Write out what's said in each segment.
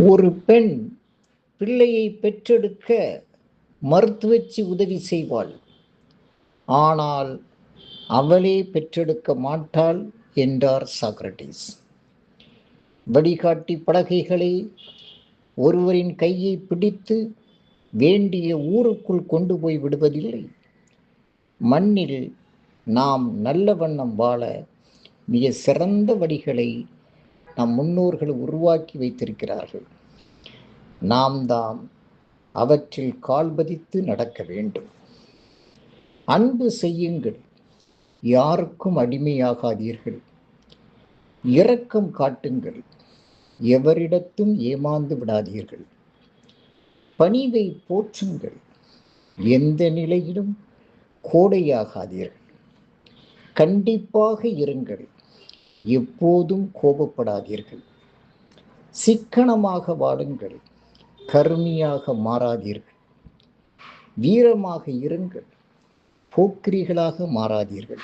ஒரு பெண் பிள்ளையை பெற்றெடுக்க மருத்துவச்சி உதவி செய்வாள். ஆனால் அவளே பெற்றெடுக்க மாட்டாள் என்றார் சாக்ரட்டிஸ். வழிகாட்டி பலகைகளே ஒருவரின் கையை பிடித்து வேண்டிய ஊருக்குள் கொண்டு போய் விடுவதில்லை. மண்ணில் நாம் நல்ல வண்ணம் வாழ மிக சிறந்த வழிகளை நம் முன்னோர்கள் உருவாக்கி வைத்திருக்கிறார்கள். நாம் தான் அவற்றில் கால் பதித்து நடக்க வேண்டும். அன்பு செய்யுங்கள், யாருக்கும் அடிமையாகாதீர்கள். இரக்கம் காட்டுங்கள், எவரிடத்தும் ஏமாந்து விடாதீர்கள். பணிவை போற்றுங்கள், எந்த நிலையிலும் கோடையாகாதீர்கள். கண்டிப்பாக இருங்கள், எப்போதும் கோபப்படாதீர்கள். சிக்கனமாக வாழுங்கள், கருமையாக மாறாதீர்கள். வீரமாக இருங்கள், போக்கிரிகளாக மாறாதீர்கள்.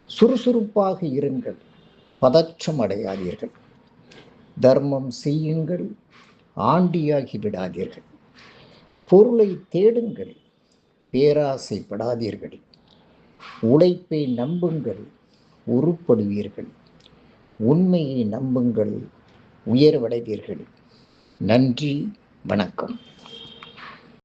சுறுசுறுப்பாக இருங்கள், பதற்றம் அடையாதீர்கள். தர்மம் செய்யுங்கள், ஆண்டியாகி விடாதீர்கள். பொருளை தேடுங்கள், பேராசைப்படாதீர்கள். உழைப்பை நம்புங்கள், உருப்படுவீர்கள். உண்மையை நம்புங்கள், உயர்வடைவீர்கள். நன்றி, வணக்கம்.